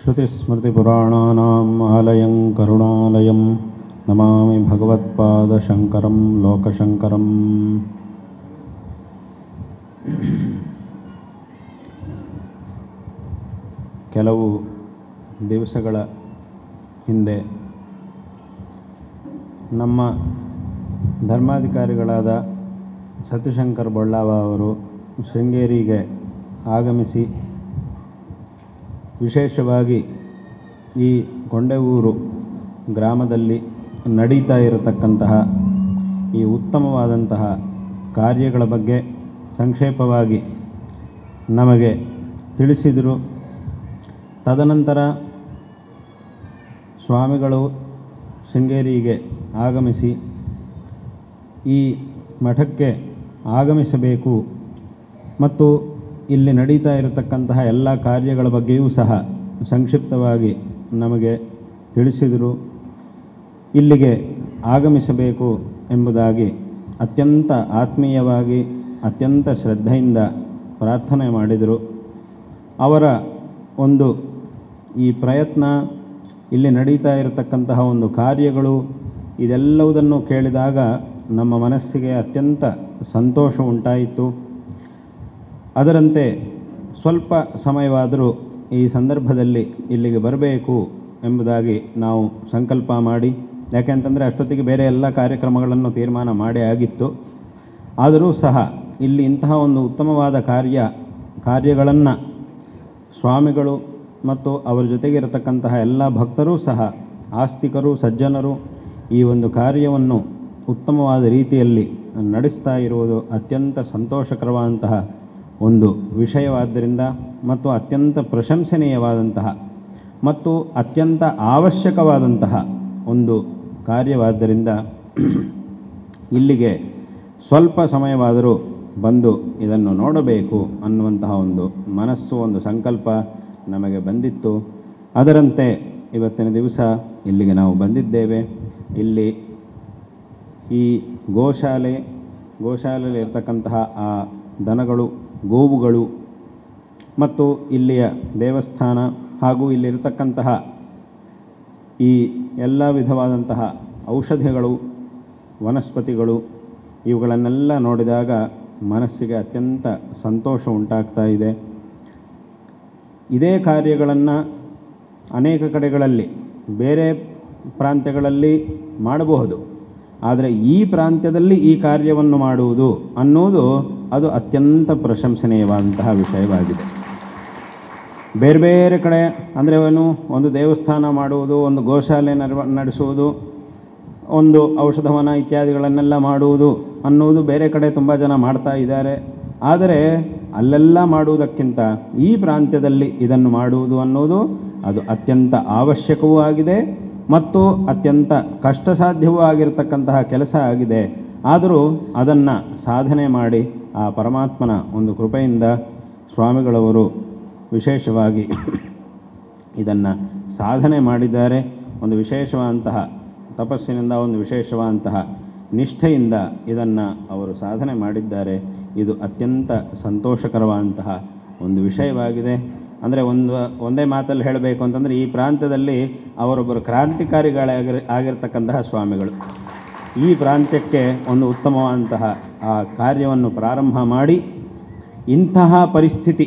ಶ್ರುತಿಸ್ಮೃತಿಪುರಾಣಾನಾಂ ಆಲಯಂ ಕರುಣಾಲಯಂ ನಮಾಮಿ ಭಗವತ್ಪಾದಶಂಕರಂ ಲೋಕಶಂಕರಂ. ಕೆಲವು ದಿವಸಗಳ ಹಿಂದೆ ನಮ್ಮ ಧರ್ಮಾಧಿಕಾರಿಗಳಾದ ಸತ್ಯಶಂಕರ ಬೊಳ್ಳಾವ ಅವರು ಶೃಂಗೇರಿಗೆ ಆಗಮಿಸಿ ವಿಶೇಷವಾಗಿ ಈ ಗೊಂಡೆಊರು ಗ್ರಾಮದಲ್ಲಿ ನಡೀತಾ ಇರತಕ್ಕಂತಹ ಈ ಉತ್ತಮವಾದಂತಹ ಕಾರ್ಯಗಳ ಬಗ್ಗೆ ಸಂಕ್ಷೇಪವಾಗಿ ನಮಗೆ ತಿಳಿಸಿದರು. ತದನಂತರ ಸ್ವಾಮಿಗಳು ಶೃಂಗೇರಿಗೆ ಆಗಮಿಸಿ ಈ ಮಠಕ್ಕೆ ಆಗಮಿಸಬೇಕು ಮತ್ತು ಇಲ್ಲಿ ನಡೀತಾ ಇರತಕ್ಕಂತಹ ಎಲ್ಲ ಕಾರ್ಯಗಳ ಬಗ್ಗೆಯೂ ಸಹ ಸಂಕ್ಷಿಪ್ತವಾಗಿ ನಮಗೆ ತಿಳಿಸಿದರು. ಇಲ್ಲಿಗೆ ಆಗಮಿಸಬೇಕು ಎಂಬುದಾಗಿ ಅತ್ಯಂತ ಆತ್ಮೀಯವಾಗಿ ಅತ್ಯಂತ ಶ್ರದ್ಧೆಯಿಂದ ಪ್ರಾರ್ಥನೆ ಮಾಡಿದರು. ಅವರ ಒಂದು ಈ ಪ್ರಯತ್ನ, ಇಲ್ಲಿ ನಡೀತಾ ಇರತಕ್ಕಂತಹ ಒಂದು ಕಾರ್ಯಗಳು, ಇದೆಲ್ಲವುದನ್ನು ಕೇಳಿದಾಗ ನಮ್ಮ ಮನಸ್ಸಿಗೆ ಅತ್ಯಂತ ಸಂತೋಷ ಉಂಟಾಯಿತು. ಅದರಂತೆ ಸ್ವಲ್ಪ ಸಮಯವಾದರೂ ಈ ಸಂದರ್ಭದಲ್ಲಿ ಇಲ್ಲಿಗೆ ಬರಬೇಕು ಎಂಬುದಾಗಿ ನಾವು ಸಂಕಲ್ಪ ಮಾಡಿ, ಯಾಕೆಂತಂದರೆ ಅಷ್ಟೊತ್ತಿಗೆ ಬೇರೆ ಎಲ್ಲ ಕಾರ್ಯಕ್ರಮಗಳನ್ನು ತೀರ್ಮಾನ ಮಾಡೇ ಆಗಿತ್ತು. ಆದರೂ ಸಹ ಇಲ್ಲಿ ಇಂತಹ ಒಂದು ಉತ್ತಮವಾದ ಕಾರ್ಯಗಳನ್ನು ಸ್ವಾಮಿಗಳು ಮತ್ತು ಅವರ ಜೊತೆಗಿರತಕ್ಕಂತಹ ಎಲ್ಲ ಭಕ್ತರೂ ಸಹ, ಆಸ್ತಿಕರು, ಸಜ್ಜನರು ಈ ಒಂದು ಕಾರ್ಯವನ್ನು ಉತ್ತಮವಾದ ರೀತಿಯಲ್ಲಿ ನಡೆಸ್ತಾ ಇರುವುದು ಅತ್ಯಂತ ಸಂತೋಷಕರವಾದಂತಹ ಒಂದು ವಿಷಯವಾದ್ದರಿಂದ ಮತ್ತು ಅತ್ಯಂತ ಪ್ರಶಂಸನೀಯವಾದಂತಹ ಮತ್ತು ಅತ್ಯಂತ ಅವಶ್ಯಕವಾದಂತಹ ಒಂದು ಕಾರ್ಯವಾದ್ದರಿಂದ ಇಲ್ಲಿಗೆ ಸ್ವಲ್ಪ ಸಮಯವಾದರೂ ಬಂದು ಇದನ್ನು ನೋಡಬೇಕು ಅನ್ನುವಂತಹ ಒಂದು ಮನಸ್ಸು, ಒಂದು ಸಂಕಲ್ಪ ನಮಗೆ ಬಂದಿತ್ತು. ಅದರಂತೆ ಇವತ್ತಿನ ದಿವಸ ಇಲ್ಲಿಗೆ ನಾವು ಬಂದಿದ್ದೇವೆ. ಇಲ್ಲಿ ಈ ಗೋಶಾಲೆಯಲ್ಲಿ ಇರ್ತಕ್ಕಂತಹ ಆ ದನಗಳು, ಗೋವುಗಳು ಮತ್ತು ಇಲ್ಲಿಯ ದೇವಸ್ಥಾನ ಹಾಗೂ ಇಲ್ಲಿರ್ತಕ್ಕಂತಹ ಈ ಎಲ್ಲ ವಿಧವಾದಂತಹ ಔಷಧಿಗಳು, ವನಸ್ಪತಿಗಳು, ಇವುಗಳನ್ನೆಲ್ಲ ನೋಡಿದಾಗ ಮನಸ್ಸಿಗೆ ಅತ್ಯಂತ ಸಂತೋಷ ಉಂಟಾಗ್ತಾ ಇದೆ. ಇದೇ ಕಾರ್ಯಗಳನ್ನು ಅನೇಕ ಕಡೆಗಳಲ್ಲಿ, ಬೇರೆ ಪ್ರಾಂತ್ಯಗಳಲ್ಲಿ ಮಾಡಬಹುದು, ಆದರೆ ಈ ಪ್ರಾಂತ್ಯದಲ್ಲಿ ಈ ಕಾರ್ಯವನ್ನು ಮಾಡುವುದು ಅನ್ನೋದು ಅದು ಅತ್ಯಂತ ಪ್ರಶಂಸನೀಯವಾದಂತಹ ವಿಷಯವಾಗಿದೆ. ಬೇರೆ ಬೇರೆ ಕಡೆ ಅಂದರೆ ಒಂದು ದೇವಸ್ಥಾನ ಮಾಡುವುದು, ಒಂದು ಗೋಶಾಲೆ ನಡೆಸುವುದು, ಒಂದು ಔಷಧವನ ಇತ್ಯಾದಿಗಳನ್ನೆಲ್ಲ ಮಾಡುವುದು ಅನ್ನುವುದು ಬೇರೆ ಕಡೆ ತುಂಬ ಜನ ಮಾಡ್ತಾ ಇದ್ದಾರೆ. ಆದರೆ ಅಲ್ಲೆಲ್ಲ ಮಾಡುವುದಕ್ಕಿಂತ ಈ ಪ್ರಾಂತ್ಯದಲ್ಲಿ ಇದನ್ನು ಮಾಡುವುದು ಅನ್ನೋದು ಅದು ಅತ್ಯಂತ ಅವಶ್ಯಕವೂ ಆಗಿದೆ ಮತ್ತು ಅತ್ಯಂತ ಕಷ್ಟ ಸಾಧ್ಯವೂ ಆಗಿರತಕ್ಕಂತಹ ಕೆಲಸ ಆಗಿದೆ. ಆದರೂ ಅದನ್ನು ಸಾಧನೆ ಮಾಡಿ ಆ ಪರಮಾತ್ಮನ ಒಂದು ಕೃಪೆಯಿಂದ ಸ್ವಾಮಿಗಳವರು ವಿಶೇಷವಾಗಿ ಇದನ್ನು ಸಾಧನೆ ಮಾಡಿದ್ದಾರೆ. ಒಂದು ವಿಶೇಷವಾದಂತಹ ತಪಸ್ಸಿನಿಂದ, ಒಂದು ವಿಶೇಷವಾದಂತಹ ನಿಷ್ಠೆಯಿಂದ ಇದನ್ನು ಅವರು ಸಾಧನೆ ಮಾಡಿದ್ದಾರೆ. ಇದು ಅತ್ಯಂತ ಸಂತೋಷಕರವಾದಂತಹ ಒಂದು ವಿಷಯವಾಗಿದೆ. ಅಂದರೆ ಒಂದೇ ಮಾತಲ್ಲಿ ಹೇಳಬೇಕು ಅಂತಂದರೆ ಈ ಪ್ರಾಂತ್ಯದಲ್ಲಿ ಅವರೊಬ್ಬರು ಕ್ರಾಂತಿಕಾರಿಗಳಾಗಿರ್ತಕ್ಕಂತಹ ಸ್ವಾಮಿಗಳು ಈ ಪ್ರಾಂತ್ಯಕ್ಕೆ ಒಂದು ಉತ್ತಮವಾದಂತಹ ಆ ಕಾರ್ಯವನ್ನು ಪ್ರಾರಂಭ ಮಾಡಿ, ಇಂತಹ ಪರಿಸ್ಥಿತಿ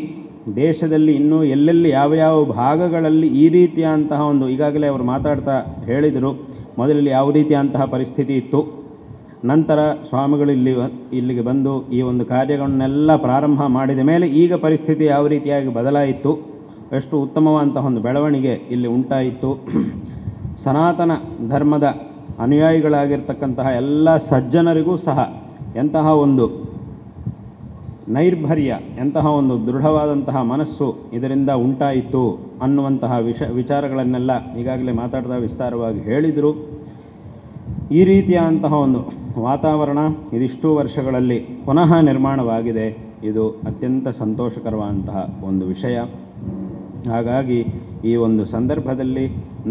ದೇಶದಲ್ಲಿ ಇನ್ನೂ ಎಲ್ಲೆಲ್ಲಿ ಯಾವ ಭಾಗಗಳಲ್ಲಿ ಈ ರೀತಿಯಾದಂತಹ ಒಂದು, ಈಗಾಗಲೇ ಅವರು ಮಾತಾಡ್ತಾ ಹೇಳಿದರು, ಮೊದಲಲ್ಲಿ ಯಾವ ರೀತಿಯಾದಂತಹ ಪರಿಸ್ಥಿತಿ ಇತ್ತು, ನಂತರ ಸ್ವಾಮಿಗಳು ಇಲ್ಲಿಗೆ ಬಂದು ಈ ಒಂದು ಕಾರ್ಯಗಳನ್ನೆಲ್ಲ ಪ್ರಾರಂಭ ಮಾಡಿದ ಮೇಲೆ ಈಗ ಪರಿಸ್ಥಿತಿ ಯಾವ ರೀತಿಯಾಗಿ ಬದಲಾಯಿತು, ಎಷ್ಟು ಉತ್ತಮವಾದಂತಹ ಒಂದು ಬೆಳವಣಿಗೆ ಇಲ್ಲಿ ಉಂಟಾಯಿತು. ಸನಾತನ ಧರ್ಮದ ಅನುಯಾಯಿಗಳಾಗಿರ್ತಕ್ಕಂತಹ ಎಲ್ಲ ಸಜ್ಜನರಿಗೂ ಸಹ ಎಂತಹ ಒಂದು ನೈರ್ಭರ್ಯ, ಎಂತಹ ಒಂದು ದೃಢವಾದಂತಹ ಮನಸ್ಸು ಇದರಿಂದ ಉಂಟಾಯಿತು ಅನ್ನುವಂತಹ ವಿಚಾರಗಳನ್ನೆಲ್ಲ ಈಗಾಗಲೇ ಮಾತಾಡ್ತಾ ವಿಸ್ತಾರವಾಗಿ ಹೇಳಿದರು. ಈ ರೀತಿಯಾದಂತಹ ಒಂದು ವಾತಾವರಣ ಇದಿಷ್ಟು ವರ್ಷಗಳಲ್ಲಿ ಪುನಃ ನಿರ್ಮಾಣವಾಗಿದೆ. ಇದು ಅತ್ಯಂತ ಸಂತೋಷಕರವಾದಂತಹ ಒಂದು ವಿಷಯ. ಹಾಗಾಗಿ ಈ ಒಂದು ಸಂದರ್ಭದಲ್ಲಿ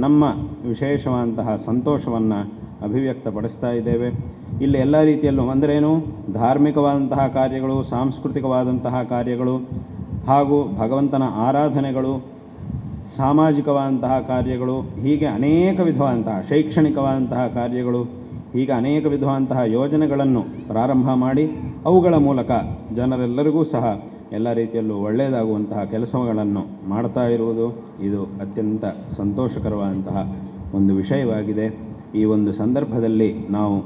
ನಮ್ಮ ವಿಶೇಷವಾದಂತಹ ಸಂತೋಷವನ್ನು ಅಭಿವ್ಯಕ್ತಪಡಿಸ್ತಾ ಇದ್ದೇವೆ. ಇಲ್ಲಿ ಎಲ್ಲ ರೀತಿಯಲ್ಲೂ ಅಂದ್ರೇನು, ಧಾರ್ಮಿಕವಾದಂತಹ ಕಾರ್ಯಗಳು, ಸಾಂಸ್ಕೃತಿಕವಾದಂತಹ ಕಾರ್ಯಗಳು ಹಾಗೂ ಭಗವಂತನ ಆರಾಧನೆಗಳು ಸಾಮಾಜಿಕವಾದಂತಹ ಕಾರ್ಯಗಳು, ಹೀಗೆ ಅನೇಕ ವಿಧವಾದಂತಹ ಶೈಕ್ಷಣಿಕವಾದಂತಹ ಕಾರ್ಯಗಳು, ಹೀಗೆ ಅನೇಕ ವಿಧವಾದಂತಹ ಯೋಜನೆಗಳನ್ನು ಪ್ರಾರಂಭ ಮಾಡಿ ಅವುಗಳ ಮೂಲಕ ಜನರೆಲ್ಲರಿಗೂ ಸಹ ಎಲ್ಲ ರೀತಿಯಲ್ಲೂ ಒಳ್ಳೆಯದಾಗುವಂತಹ ಕೆಲಸಗಳನ್ನು ಮಾಡ್ತಾ ಇರುವುದು ಇದು ಅತ್ಯಂತ ಸಂತೋಷಕರವಾದಂತಹ ಒಂದು ವಿಷಯವಾಗಿದೆ. ಈ ಒಂದು ಸಂದರ್ಭದಲ್ಲಿ ನಾವು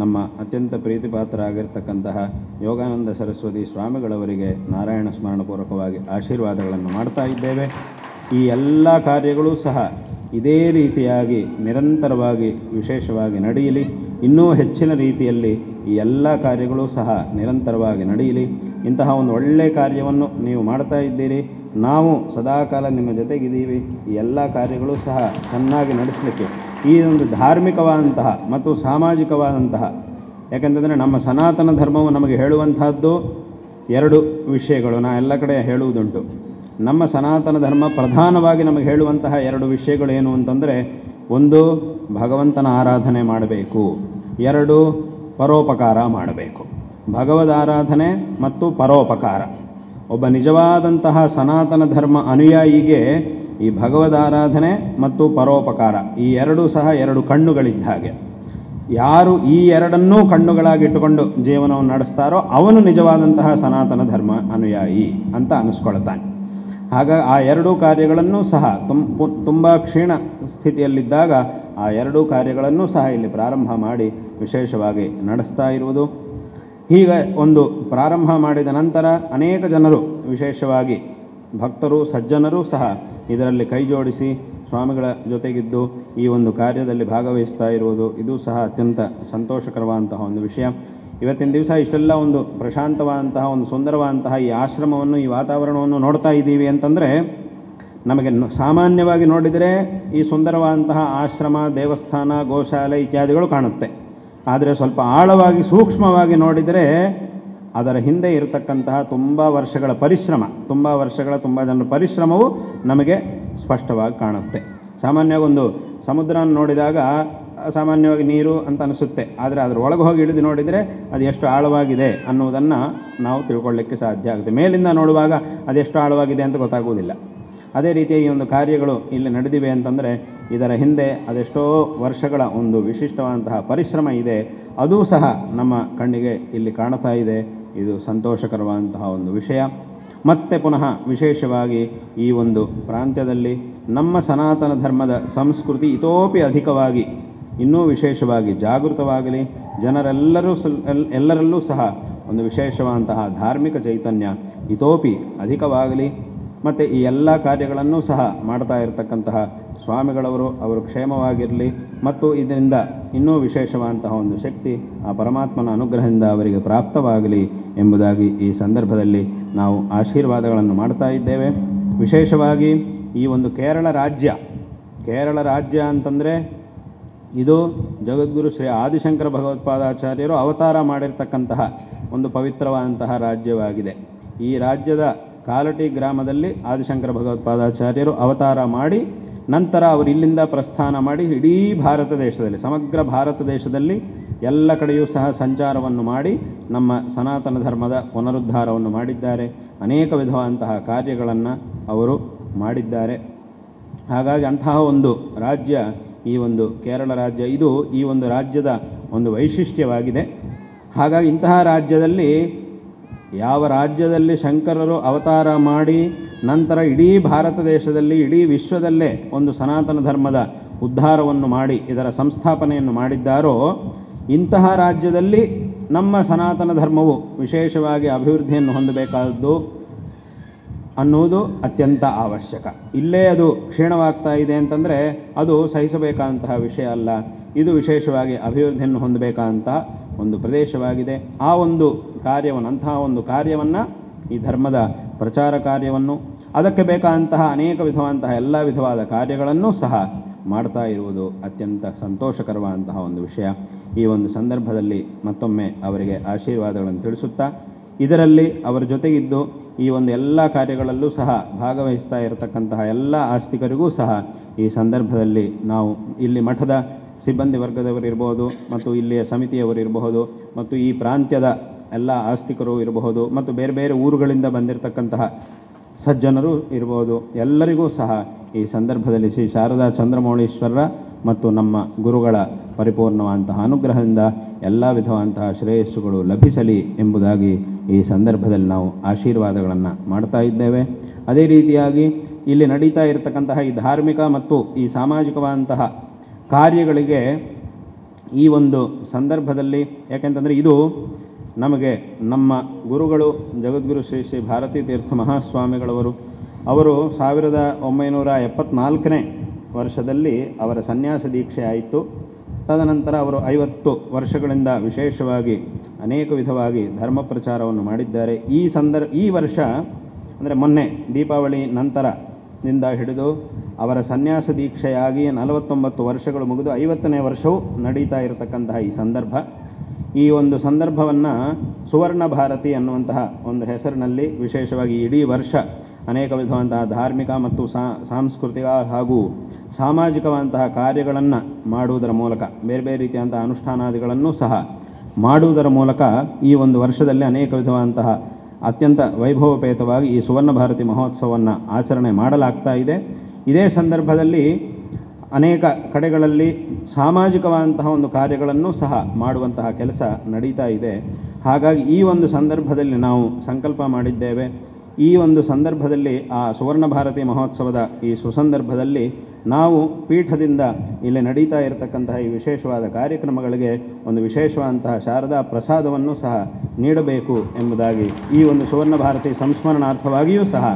ನಮ್ಮ ಅತ್ಯಂತ ಪ್ರೀತಿಪಾತ್ರರಾಗಿರ್ತಕ್ಕಂತಹ ಯೋಗಾನಂದ ಸರಸ್ವತಿ ಸ್ವಾಮಿಗಳವರಿಗೆ ನಾರಾಯಣ ಸ್ಮರಣಪೂರ್ವಕವಾಗಿ ಆಶೀರ್ವಾದಗಳನ್ನು ಮಾಡ್ತಾ ಇದ್ದೇವೆ. ಈ ಎಲ್ಲ ಕಾರ್ಯಗಳೂ ಸಹ ಇದೇ ರೀತಿಯಾಗಿ ನಿರಂತರವಾಗಿ ವಿಶೇಷವಾಗಿ ನಡೆಯಲಿ. ಇನ್ನೂ ಹೆಚ್ಚಿನ ರೀತಿಯಲ್ಲಿ ಈ ಎಲ್ಲ ಕಾರ್ಯಗಳೂ ಸಹ ನಿರಂತರವಾಗಿ ನಡೆಯಲಿ. ಇಂತಹ ಒಂದು ಒಳ್ಳೆಯ ಕಾರ್ಯವನ್ನು ನೀವು ಮಾಡ್ತಾ ಇದ್ದೀರಿ. ನಾವು ಸದಾಕಾಲ ನಿಮ್ಮ ಜೊತೆಗಿದ್ದೀವಿ. ಈ ಎಲ್ಲ ಕಾರ್ಯಗಳೂ ಸಹ ಚೆನ್ನಾಗಿ ನಡೆಸಲಿಕ್ಕೆ ಈ ಒಂದು ಧಾರ್ಮಿಕವಾದಂತಹ ಮತ್ತು ಸಾಮಾಜಿಕವಾದಂತಹ, ಯಾಕೆಂತಂದರೆ ನಮ್ಮ ಸನಾತನ ಧರ್ಮವು ನಮಗೆ ಹೇಳುವಂತಹದ್ದು ಎರಡು ವಿಷಯಗಳು. ನಾ ಎಲ್ಲ ಕಡೆ ಹೇಳುವುದುಂಟು. ನಮ್ಮ ಸನಾತನ ಧರ್ಮ ಪ್ರಧಾನವಾಗಿ ನಮಗೆ ಹೇಳುವಂತಹ ಎರಡು ವಿಷಯಗಳು ಏನು ಅಂತಂದರೆ, ಒಂದು ಭಗವಂತನ ಆರಾಧನೆ ಮಾಡಬೇಕು, ಎರಡು ಪರೋಪಕಾರ ಮಾಡಬೇಕು. ಭಗವದ್ ಆರಾಧನೆ ಮತ್ತು ಪರೋಪಕಾರ. ಒಬ್ಬ ನಿಜವಾದಂತಹ ಸನಾತನ ಧರ್ಮ ಅನುಯಾಯಿಗೆ ಈ ಭಗವದ್ ಆರಾಧನೆ ಮತ್ತು ಪರೋಪಕಾರ ಈ ಎರಡೂ ಸಹ ಎರಡು ಕಣ್ಣುಗಳಿದ್ದ ಹಾಗೆ. ಯಾರು ಈ ಎರಡನ್ನೂ ಕಣ್ಣುಗಳಾಗಿಟ್ಟುಕೊಂಡು ಜೀವನವನ್ನು ನಡೆಸ್ತಾರೋ ಅವನು ನಿಜವಾದಂತಹ ಸನಾತನ ಧರ್ಮ ಅನುಯಾಯಿ ಅಂತ ಅನ್ನಿಸ್ಕೊಳ್ತಾನೆ. ಹಾಗಾಗಿ ಆ ಎರಡೂ ಕಾರ್ಯಗಳನ್ನು ಸಹ ತುಂಬ ಕ್ಷೀಣ ಸ್ಥಿತಿಯಲ್ಲಿದ್ದಾಗ ಆ ಎರಡೂ ಕಾರ್ಯಗಳನ್ನು ಸಹ ಇಲ್ಲಿ ಪ್ರಾರಂಭ ಮಾಡಿ ವಿಶೇಷವಾಗಿ ನಡೆಸ್ತಾ ಇರುವುದು. ಹೀಗೆ ಒಂದು ಪ್ರಾರಂಭ ಮಾಡಿದ ನಂತರ ಅನೇಕ ಜನರು, ವಿಶೇಷವಾಗಿ ಭಕ್ತರು ಸಜ್ಜನರು ಸಹ ಇದರಲ್ಲಿ ಕೈ ಜೋಡಿಸಿ ಸ್ವಾಮಿಗಳ ಜೊತೆಗಿದ್ದು ಈ ಒಂದು ಕಾರ್ಯದಲ್ಲಿ ಭಾಗವಹಿಸ್ತಾ ಇರುವುದು ಇದು ಸಹ ಅತ್ಯಂತ ಸಂತೋಷಕರವಾದಂತಹ ಒಂದು ವಿಷಯ. ಇವತ್ತಿನ ದಿವಸ ಇಷ್ಟೆಲ್ಲ ಒಂದು ಪ್ರಶಾಂತವಾದಂತಹ ಒಂದು ಸುಂದರವಾದಂತಹ ಈ ಆಶ್ರಮವನ್ನು, ಈ ವಾತಾವರಣವನ್ನು ನೋಡ್ತಾ ಇದ್ದೀವಿ ಅಂತಂದರೆ, ನಮಗೆ ಸಾಮಾನ್ಯವಾಗಿ ನೋಡಿದರೆ ಈ ಸುಂದರವಾದಂತಹ ಆಶ್ರಮ, ದೇವಸ್ಥಾನ, ಗೋಶಾಲೆ ಇತ್ಯಾದಿಗಳು ಕಾಣುತ್ತೆ. ಆದರೆ ಸ್ವಲ್ಪ ಆಳವಾಗಿ ಸೂಕ್ಷ್ಮವಾಗಿ ನೋಡಿದರೆ ಅದರ ಹಿಂದೆ ಇರತಕ್ಕಂತಹ ತುಂಬ ಜನರ ಪರಿಶ್ರಮವು ನಮಗೆ ಸ್ಪಷ್ಟವಾಗಿ ಕಾಣುತ್ತೆ. ಸಾಮಾನ್ಯವಾಗಿ ಒಂದು ಸಮುದ್ರ ನೋಡಿದಾಗ ಸಾಮಾನ್ಯವಾಗಿ ನೀರು ಅಂತ ಅನಿಸುತ್ತೆ. ಆದರೆ ಅದರ ಒಳಗೆ ಹೋಗಿ ಇಳಿದು ನೋಡಿದರೆ ಅದು ಎಷ್ಟು ಆಳವಾಗಿದೆ ಅನ್ನುವುದನ್ನು ನಾವು ತಿಳ್ಕೊಳ್ಳಿಕ್ಕೆ ಸಾಧ್ಯ ಆಗುತ್ತೆ. ಮೇಲಿಂದ ನೋಡುವಾಗ ಅದೆಷ್ಟು ಆಳವಾಗಿದೆ ಅಂತ ಗೊತ್ತಾಗುವುದಿಲ್ಲ. ಅದೇ ರೀತಿಯ ಈ ಒಂದು ಕಾರ್ಯಗಳು ಇಲ್ಲಿ ನಡೆದಿವೆ ಅಂತಂದರೆ ಇದರ ಹಿಂದೆ ಅದೆಷ್ಟೋ ವರ್ಷಗಳ ಒಂದು ವಿಶಿಷ್ಟವಾದಂತಹ ಪರಿಶ್ರಮ ಇದೆ. ಅದೂ ಸಹ ನಮ್ಮ ಕಣ್ಣಿಗೆ ಇಲ್ಲಿ ಕಾಣ್ತಾ ಇದೆ. ಇದು ಸಂತೋಷಕರವಾದಂತಹ ಒಂದು ವಿಷಯ. ಮತ್ತೆ ಪುನಃ ವಿಶೇಷವಾಗಿ ಈ ಒಂದು ಪ್ರಾಂತ್ಯದಲ್ಲಿ ನಮ್ಮ ಸನಾತನ ಧರ್ಮದ ಸಂಸ್ಕೃತಿ ಇತೋಪಿ ಅಧಿಕವಾಗಿ, ಇನ್ನೂ ವಿಶೇಷವಾಗಿ ಜಾಗೃತವಾಗಲಿ. ಎಲ್ಲರಲ್ಲೂ ಸಹ ಒಂದು ವಿಶೇಷವಾದಂತಹ ಧಾರ್ಮಿಕ ಚೈತನ್ಯ ಇತೋಪಿ ಅಧಿಕವಾಗಲಿ. ಮತ್ತು ಈ ಎಲ್ಲ ಕಾರ್ಯಗಳನ್ನು ಸಹ ಮಾಡ್ತಾ ಇರತಕ್ಕಂತಹ ಸ್ವಾಮಿಗಳವರು ಅವರು ಕ್ಷೇಮವಾಗಿರಲಿ. ಮತ್ತು ಇದರಿಂದ ಇನ್ನೂ ವಿಶೇಷವಾದಂತಹ ಒಂದು ಶಕ್ತಿ ಆ ಪರಮಾತ್ಮನ ಅನುಗ್ರಹದಿಂದ ಅವರಿಗೆ ಪ್ರಾಪ್ತವಾಗಲಿ ಎಂಬುದಾಗಿ ಈ ಸಂದರ್ಭದಲ್ಲಿ ನಾವು ಆಶೀರ್ವಾದಗಳನ್ನು ಮಾಡ್ತಾ ಇದ್ದೇವೆ. ವಿಶೇಷವಾಗಿ ಈ ಒಂದು ಕೇರಳ ರಾಜ್ಯ ಅಂತಂದರೆ ಇದು ಜಗದ್ಗುರು ಶ್ರೀ ಆದಿಶಂಕರ ಭಗವತ್ಪಾದಾಚಾರ್ಯರು ಅವತಾರ ಮಾಡಿರ್ತಕ್ಕಂತಹ ಒಂದು ಪವಿತ್ರವಾದಂತಹ ರಾಜ್ಯವಾಗಿದೆ. ಈ ರಾಜ್ಯದ ಕಾಲಟಿ ಗ್ರಾಮದಲ್ಲಿ ಆದಿಶಂಕರ ಭಗವತ್ಪಾದಾಚಾರ್ಯರು ಅವತಾರ ಮಾಡಿ ನಂತರ ಅವರು ಇಲ್ಲಿಂದ ಪ್ರಸ್ಥಾನ ಮಾಡಿ ಇಡೀ ಭಾರತ ದೇಶದಲ್ಲಿ, ಸಮಗ್ರ ಭಾರತ ದೇಶದಲ್ಲಿ ಎಲ್ಲ ಕಡೆಯೂ ಸಹ ಸಂಚಾರವನ್ನು ಮಾಡಿ ನಮ್ಮ ಸನಾತನ ಧರ್ಮದ ಪುನರುದ್ಧಾರವನ್ನು ಮಾಡಿದ್ದಾರೆ. ಅನೇಕ ವಿಧವಾದಂತಹ ಕಾರ್ಯಗಳನ್ನು ಅವರು ಮಾಡಿದ್ದಾರೆ. ಹಾಗಾಗಿ ಅಂತಹ ಒಂದು ರಾಜ್ಯ ಈ ಒಂದು ಕೇರಳ ರಾಜ್ಯ. ಇದು ಈ ಒಂದು ರಾಜ್ಯದ ಒಂದು ವೈಶಿಷ್ಟ್ಯವಾಗಿದೆ. ಹಾಗಾಗಿ ಇಂತಹ ರಾಜ್ಯದಲ್ಲಿ, ಯಾವ ರಾಜ್ಯದಲ್ಲಿ ಶಂಕರರು ಅವತಾರ ಮಾಡಿ ನಂತರ ಇಡೀ ಭಾರತ ದೇಶದಲ್ಲಿ, ಇಡೀ ವಿಶ್ವದಲ್ಲೇ ಒಂದು ಸನಾತನ ಧರ್ಮದ ಉದ್ಧಾರವನ್ನು ಮಾಡಿ ಇದರ ಸಂಸ್ಥಾಪನೆಯನ್ನು ಮಾಡಿದ್ದಾರೋ, ಇಂತಹ ರಾಜ್ಯದಲ್ಲಿ ನಮ್ಮ ಸನಾತನ ಧರ್ಮವು ವಿಶೇಷವಾಗಿ ಅಭಿವೃದ್ಧಿಯನ್ನು ಹೊಂದಬೇಕಾದದ್ದು ಅನ್ನುವುದು ಅತ್ಯಂತ ಅವಶ್ಯಕ. ಇಲ್ಲೇ ಅದು ಕ್ಷೀಣವಾಗ್ತಾ ಇದೆ ಅಂತಂದರೆ ಅದು ಸಹಿಸಬೇಕಾದಂತಹ ವಿಷಯ ಅಲ್ಲ. ಇದು ವಿಶೇಷವಾಗಿ ಅಭಿವೃದ್ಧಿಯನ್ನು ಹೊಂದಬೇಕಾದಂಥ ಒಂದು ಪ್ರದೇಶವಾಗಿದೆ. ಆ ಒಂದು ಕಾರ್ಯವನ್ನು, ಅಂತಹ ಒಂದು ಕಾರ್ಯವನ್ನು, ಈ ಧರ್ಮದ ಪ್ರಚಾರ ಕಾರ್ಯವನ್ನು, ಅದಕ್ಕೆ ಬೇಕಾದಂತಹ ಅನೇಕ ವಿಧವಾದಂತಹ ಎಲ್ಲ ವಿಧವಾದ ಕಾರ್ಯಗಳನ್ನು ಸಹ ಮಾಡ್ತಾ ಇರುವುದು ಅತ್ಯಂತ ಸಂತೋಷಕರವಾದಂತಹ ಒಂದು ವಿಷಯ. ಈ ಒಂದು ಸಂದರ್ಭದಲ್ಲಿ ಮತ್ತೊಮ್ಮೆ ಅವರಿಗೆ ಆಶೀರ್ವಾದಗಳನ್ನು ತಿಳಿಸುತ್ತಾ, ಇದರಲ್ಲಿ ಅವರ ಜೊತೆಗಿದ್ದು ಈ ಒಂದು ಎಲ್ಲ ಕಾರ್ಯಗಳಲ್ಲೂ ಸಹ ಭಾಗವಹಿಸ್ತಾ ಇರತಕ್ಕಂತಹ ಎಲ್ಲ ಆಸ್ತಿಕರಿಗೂ ಸಹ ಈ ಸಂದರ್ಭದಲ್ಲಿ ನಾವು ಇಲ್ಲಿ ಮಠದ ಸಿಬ್ಬಂದಿ ವರ್ಗದವರಿರಬಹುದು, ಮತ್ತು ಇಲ್ಲಿಯ ಸಮಿತಿಯವರಿರಬಹುದು, ಮತ್ತು ಈ ಪ್ರಾಂತ್ಯದ ಎಲ್ಲ ಆಸ್ತಿಕರು ಇರಬಹುದು, ಮತ್ತು ಬೇರೆ ಬೇರೆ ಊರುಗಳಿಂದ ಬಂದಿರತಕ್ಕಂತಹ ಸಜ್ಜನರು ಇರಬಹುದು, ಎಲ್ಲರಿಗೂ ಸಹ ಈ ಸಂದರ್ಭದಲ್ಲಿ ಶ್ರೀ ಶಾರದಾ ಚಂದ್ರಮೌಳೀಶ್ವರರ ಮತ್ತು ನಮ್ಮ ಗುರುಗಳ ಪರಿಪೂರ್ಣವಾದಂತಹ ಅನುಗ್ರಹದಿಂದ ಎಲ್ಲ ವಿಧವಾದಂತಹ ಶ್ರೇಯಸ್ಸುಗಳು ಲಭಿಸಲಿ ಎಂಬುದಾಗಿ ಈ ಸಂದರ್ಭದಲ್ಲಿ ನಾವು ಆಶೀರ್ವಾದಗಳನ್ನು ಮಾಡ್ತಾ ಇದ್ದೇವೆ. ಅದೇ ರೀತಿಯಾಗಿ ಇಲ್ಲಿ ನಡೀತಾ ಇರತಕ್ಕಂತಹ ಈ ಧಾರ್ಮಿಕ ಮತ್ತು ಈ ಸಾಮಾಜಿಕವಾದಂತಹ ಕಾರ್ಯಗಳಿಗೆ ಈ ಒಂದು ಸಂದರ್ಭದಲ್ಲಿ, ಯಾಕೆಂತಂದರೆ ಇದು ನಮಗೆ ನಮ್ಮ ಗುರುಗಳು ಜಗದ್ಗುರು ಶ್ರೀ ಶ್ರೀ ಭಾರತೀ ತೀರ್ಥ ಮಹಾಸ್ವಾಮಿಗಳವರು ಅವರು 1974ನೇ ವರ್ಷದಲ್ಲಿ ಅವರ ಸನ್ಯಾಸ ದೀಕ್ಷೆ ಆಯಿತು. ತದನಂತರ ಅವರು 50 ವರ್ಷಗಳಿಂದ ವಿಶೇಷವಾಗಿ ಅನೇಕ ವಿಧವಾಗಿ ಧರ್ಮ ಪ್ರಚಾರವನ್ನು ಮಾಡಿದ್ದಾರೆ. ಈ ವರ್ಷ ಅಂದರೆ ಮೊನ್ನೆ ದೀಪಾವಳಿ ನಂತರದಿಂದ ಹಿಡಿದು ಅವರ ಸನ್ಯಾಸ ದೀಕ್ಷೆಯಾಗಿ 49 ವರ್ಷಗಳು ಮುಗಿದು 50ನೇ ವರ್ಷವೂ ನಡೀತಾ ಇರತಕ್ಕಂತಹ ಈ ಸಂದರ್ಭ. ಈ ಒಂದು ಸಂದರ್ಭವನ್ನು ಸುವರ್ಣ ಭಾರತಿ ಅನ್ನುವಂತಹ ಒಂದು ಹೆಸರಿನಲ್ಲಿ ವಿಶೇಷವಾಗಿ ಇಡೀ ವರ್ಷ ಅನೇಕ ವಿಧವಾದಂತಹ ಧಾರ್ಮಿಕ ಮತ್ತು ಸಾಂಸ್ಕೃತಿಕ ಹಾಗೂ ಸಾಮಾಜಿಕವಾದಂತಹ ಕಾರ್ಯಗಳನ್ನು ಮಾಡುವುದರ ಮೂಲಕ, ಬೇರೆ ಬೇರೆ ರೀತಿಯಾದಂತಹ ಅನುಷ್ಠಾನಾದಿಗಳನ್ನು ಸಹ ಮಾಡುವುದರ ಮೂಲಕ ಈ ಒಂದು ವರ್ಷದಲ್ಲಿ ಅನೇಕ ವಿಧವಾದಂತಹ ಅತ್ಯಂತ ವೈಭವಪೇತವಾಗಿ ಈ ಸುವರ್ಣ ಭಾರತಿ ಮಹೋತ್ಸವವನ್ನು ಆಚರಣೆ ಮಾಡಲಾಗ್ತಾ ಇದೆ. ಇದೇ ಸಂದರ್ಭದಲ್ಲಿ ಅನೇಕ ಕಡೆಗಳಲ್ಲಿ ಸಾಮಾಜಿಕವಾದಂತಹ ಒಂದು ಕಾರ್ಯಗಳನ್ನು ಸಹ ಮಾಡುವಂತಹ ಕೆಲಸ ನಡೀತಾ ಇದೆ. ಹಾಗಾಗಿ ಈ ಒಂದು ಸಂದರ್ಭದಲ್ಲಿ ನಾವು ಸಂಕಲ್ಪ ಮಾಡಿದ್ದೇವೆ, ಈ ಒಂದು ಸಂದರ್ಭದಲ್ಲಿ ಆ ಸುವರ್ಣ ಭಾರತಿ ಮಹೋತ್ಸವದ ಈ ಸುಸಂದರ್ಭದಲ್ಲಿ ನಾವು ಪೀಠದಿಂದ ಇಲ್ಲಿ ನಡೀತಾ ಇರತಕ್ಕಂತಹ ಈ ವಿಶೇಷವಾದ ಕಾರ್ಯಕ್ರಮಗಳಿಗೆ ಒಂದು ವಿಶೇಷವಾದಂತಹ ಶಾರದಾ ಪ್ರಸಾದವನ್ನು ಸಹ ನೀಡಬೇಕು ಎಂಬುದಾಗಿ ಈ ಒಂದು ಸುವರ್ಣ ಭಾರತಿ ಸಂಸ್ಮರಣಾರ್ಥವಾಗಿಯೂ ಸಹ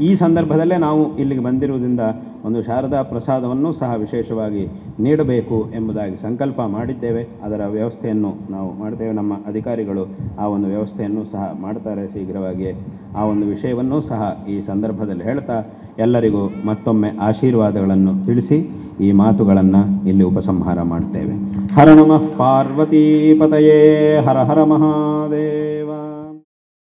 ಈ ಸಂದರ್ಭದಲ್ಲೇ ನಾವು ಇಲ್ಲಿಗೆ ಬಂದಿರುವುದರಿಂದ ಒಂದು ಶಾರದಾ ಪ್ರಸಾದವನ್ನು ಸಹ ವಿಶೇಷವಾಗಿ ನೀಡಬೇಕು ಎಂಬುದಾಗಿ ಸಂಕಲ್ಪ ಮಾಡಿದ್ದೇವೆ. ಅದರ ವ್ಯವಸ್ಥೆಯನ್ನು ನಾವು ಮಾಡ್ತೇವೆ. ನಮ್ಮ ಅಧಿಕಾರಿಗಳು ಆ ಒಂದು ವ್ಯವಸ್ಥೆಯನ್ನು ಸಹ ಮಾಡ್ತಾರೆ ಶೀಘ್ರವಾಗಿ. ಆ ಒಂದು ವಿಷಯವನ್ನು ಸಹ ಈ ಸಂದರ್ಭದಲ್ಲಿ ಹೇಳ್ತಾ ಎಲ್ಲರಿಗೂ ಮತ್ತೊಮ್ಮೆ ಆಶೀರ್ವಾದಗಳನ್ನು ತಿಳಿಸಿ ಈ ಮಾತುಗಳನ್ನು ಇಲ್ಲಿ ಉಪಸಂಹಾರ ಮಾಡ್ತೇವೆ. ಹರ ನಮಃ ಪಾರ್ವತೀಪತಯೇ ಹರ ಹರ ಮಹಾದೇವ.